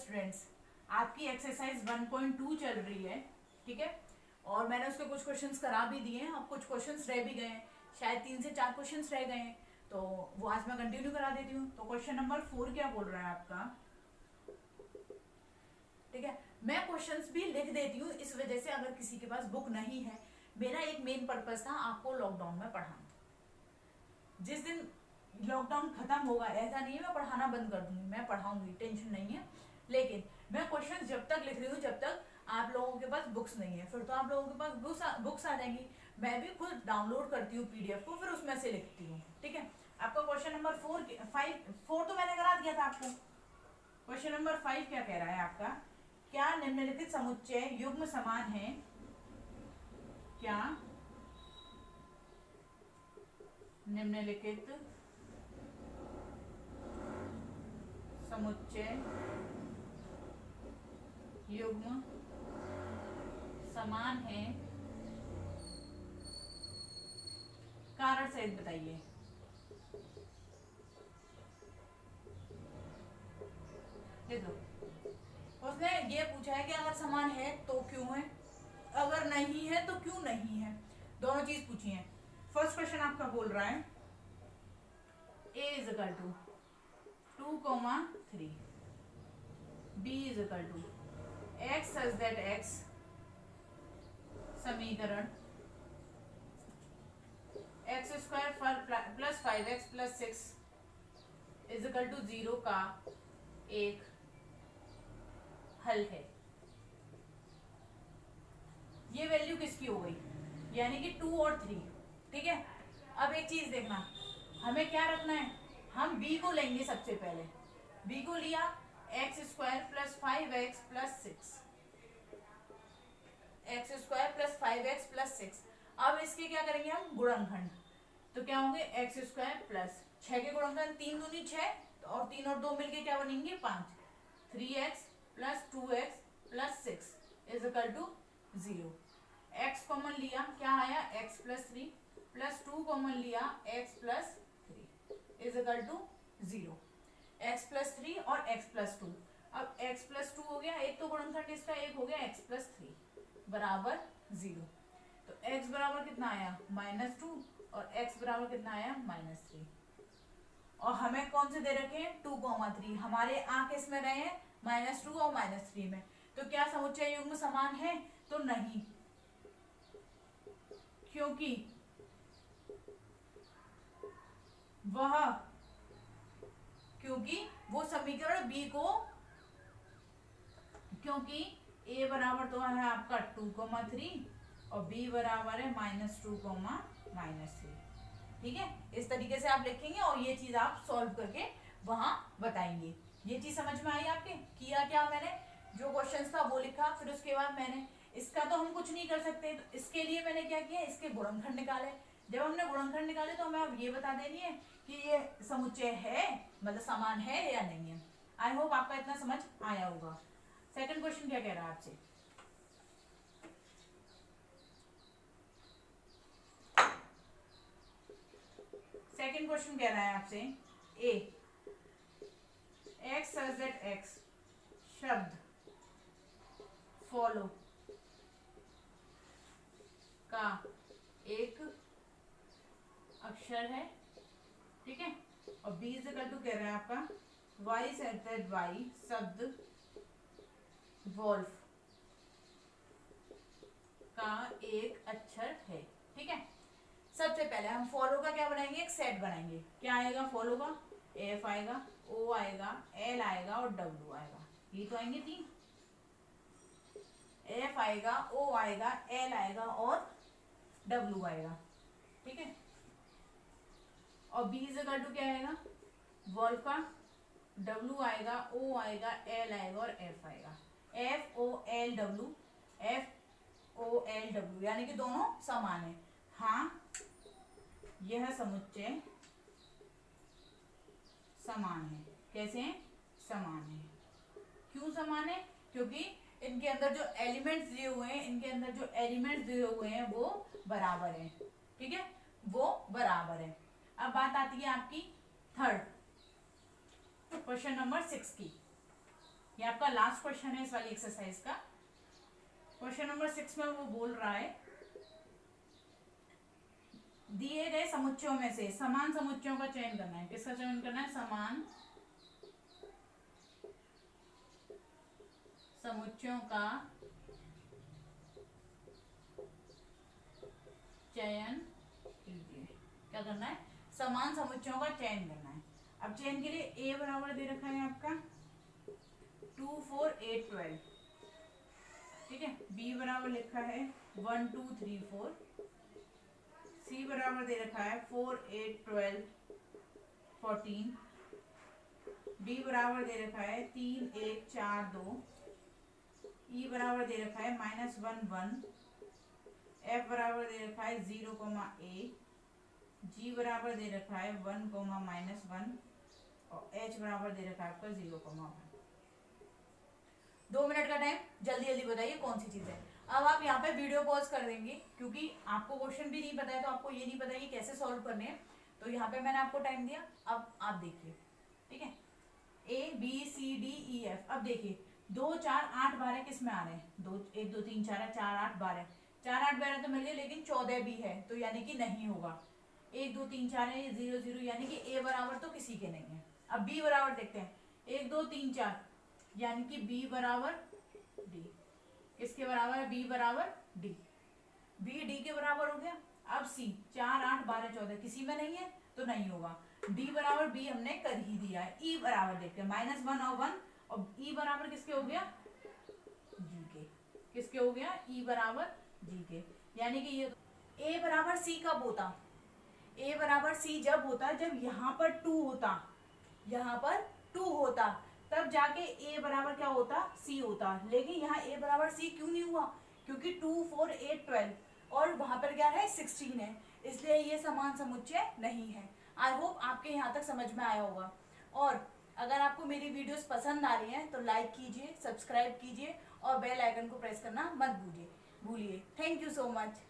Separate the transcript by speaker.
Speaker 1: Students, आपकी exercise 1.2 चल रही है, ठीक है। और मैंने उसके कुछ क्वेश्चंस करा भी दिए हैं और कुछ क्वेश्चंस रह भी गए हैं, शायद 3 से 4 क्वेश्चंस रह गए हैं, तो वो आज मैं कंटिन्यू करा देती हूँ। तो क्वेश्चन नंबर 4 क्या बोल रहा है आपका, ठीक है। मैं क्वेश्चंस भी लिख देती हूँ इस वजह से, अगर किसी के पास बुक नहीं है। मेरा एक मेन पर्पस था आपको लॉकडाउन में पढ़ाना। जिस दिन लॉकडाउन खत्म होगा, ऐसा नहीं है मैं पढ़ाना बंद कर दूंगी, मैं पढ़ाऊंगी, टेंशन नहीं है। लेकिन मैं क्वेश्चन जब तक लिख रही हूँ जब तक आप लोगों के पास बुक्स नहीं है, फिर तो आप लोगों के पास बुक्स आ जाएंगी। मैं भी खुद डाउनलोड करती हूँ पीडीएफ को, फिर उसमें से लिखती हूँ, ठीक है। आपका क्वेश्चन नंबर 4 तो मैंने करा दिया था आपको। क्वेश्चन नंबर 5 क्या कह रहा है आपका, क्या निम्नलिखित समुच्चय युग्म समान है? क्या निम्नलिखित समुच्चय युग्म समान है? कारण सहित बताइए। देखो, उसने ये पूछा है कि अगर समान है तो क्यों है, अगर नहीं है तो क्यों नहीं है, दोनों चीज पूछी है। फर्स्ट क्वेश्चन आपका बोल रहा है a is equal to 2,3, b is equal to x such that x समीकरण x square plus 5x plus 6 is equal to 0 का एक हल है। ये वैल्यू किसकी हो गई, यानी कि 2 और 3, ठीक है। अब एक चीज देखना, हमें क्या रखना है, हम b को लेंगे सबसे पहले। b को लिया x square plus 5x plus 6, x square plus 5x plus 6। अब इसके क्या करेंगे हम, गुणनखंड। तो क्या होंगे, एक्स स्क्वायर प्लस 6 के गुणनखंड 3 दूनी 6 और 3 और 2 मिलके क्या बनेंगे 5, 3x plus 2x plus 6 is equal to 0। x common लिया, क्या आया x प्लस 3 प्लस 2 कॉमन लिया x plus 3 is equal to 0। x plus 3 और x प्लस 2, अब x प्लस 2 हो गया, एक तो गुणनखंड इसका एक हो गया x प्लस 3 बराबर 0। तो x बराबर कितना आया -2 और x बराबर कितना आया -3। और हमें कौन से दे रखे हैं 2,3, हमारे आ किस में रहे हैं -2 और -3 में। तो क्या समुच्चय युग्म समान है, तो नहीं, क्योंकि वो समीकरण b को, क्योंकि a बराबर तो है आपका 2,3 और b बराबर है -2, -3, ठीक है। इस तरीके से आप लिखेंगे और ये चीज आप सॉल्व करके वहां बताएंगे। ये चीज समझ में आई आपके, किया क्या मैंने, जो क्वेश्चन था वो लिखा, फिर उसके बाद मैंने इसका तो हम कुछ नहीं कर सकते, तो इसके लिए मैंने क्या किया, इसके गुणनखंड निकाले। जब हमने गुणनखंड निकाले तो हमें अब ये बता देनी है कि ये समुच्चय है, मतलब समान है या नहीं है। आई होप आपका इतना समझ आया होगा। सेकंड क्वेश्चन क्या कह रहा है आपसे, सेकंड क्वेश्चन कह रहा है आपसे ए एक्स सच दैट एक्स शब्द फॉलो का एक अक्षर है, ठीक है। और बी इज इक्वल टू कह रहा है आपका वाई सच दैट वाई शब्द वॉल्फ का एक अक्षर है, ठीक है। सबसे पहले हम फॉलो का क्या बनाएंगे, एक सेट बनाएंगे। क्या आएगा फॉलो का, एफ आएगा, ओ आएगा, एल आएगा और डब्ल्यू आएगा, ये तो आएंगे 3। एफ आएगा, ओ आएगा, एल आएगा और डब्ल्यू आएगा, ठीक है। और बी इज इक्वल टू क्या आएगा, वॉल्फ का डब्ल्यू आएगा, ओ आएगा, एल आएगा और एफ आएगा। F O L W, F O L W, यानी कि दोनों समान है। हाँ, यह समुच्चय समान है। कैसे हैं, समान है। क्यों समान है, क्योंकि इनके अंदर जो एलिमेंट्स दिए हुए हैं वो बराबर हैं, ठीक है, वो बराबर है। अब बात आती है आपकी थर्ड क्वेश्चन नंबर 6 की, ये आपका लास्ट क्वेश्चन है इस वाली एक्सरसाइज का। क्वेश्चन नंबर 6 में वो बोल रहा है दिए गए समुच्चयों में से समान समुच्चयों का चयन करना है। किसका चयन करना है? समान समुच्चयों का चयन कीजिए। क्या करना है? समान समुच्चयों का चयन करना है। अब चयन के लिए a बराबर दे रखा है आपका 2 4 8 12, ठीक है। b बराबर लिखा है 1 2 3 4, c बराबर दे रखा है 4 8 12 14, d बराबर दे रखा है 3 1 4 2, e बराबर दे रखा है -1 1, f बराबर दे रखा है 0 a, g बराबर दे रखा है 1 -1 और h बराबर दे रखा है आपका 0 1। 2 मिनट का टाइम, जल्दी जल्दी बताइए कौन सी चीज है। अब आप यहाँ पे वीडियो पॉज कर देंगे क्योंकि आपको क्वेश्चन भी नहीं पता है, तो आपको ये नहीं पता है कि कैसे सॉल्व करने हैं। तो यहाँ पे मैंने आपको टाइम दिया, अब आप देखिए, ठीक है। A B C D E F। अब देखिए 2 4 8 12 किस में आ रहे हैं? 2 1 2 3 4 4 8 12, 4 8 12 तो मिल गए, लेकिन 14 भी है तो यानी कि नहीं होगा। 1 2 3 4 है, 0 0 यानी कि A बराबर तो किसी के नहीं है। अब B बराबर देखते हैं, 1 2 3 4 यानी कि B बराबर D। किसके बराबर है? B बराबर D। B D के बराबर हो गया। अब C 4 8 12 14 किसी में नहीं है तो नहीं होगा। D बराबर B हमने कर ही दिया है। E बराबर देखते हैं -1 और 1, और E बराबर किसके हो गया? G के। किसके हो गया? E बराबर G के। यानी कि ये A बराबर C कब होता? A बराबर C जब होता जब यहाँ पर 2 होता, यहाँ पर 2 होता, तब जाके A बराबर क्या होता? C होता। लेकिन यहाँ A बराबर C क्यों नहीं हुआ? क्योंकि 2 4 8 12 और वहां पर क्या है? 16 है, इसलिए ये समान समुच्चय नहीं है। आई होप आपके यहाँ तक समझ में आया होगा। और अगर आपको मेरी वीडियोस पसंद आ रही हैं तो लाइक कीजिए, सब्सक्राइब कीजिए और बेल आइकन को प्रेस करना मत भूलिए। Thank you so much.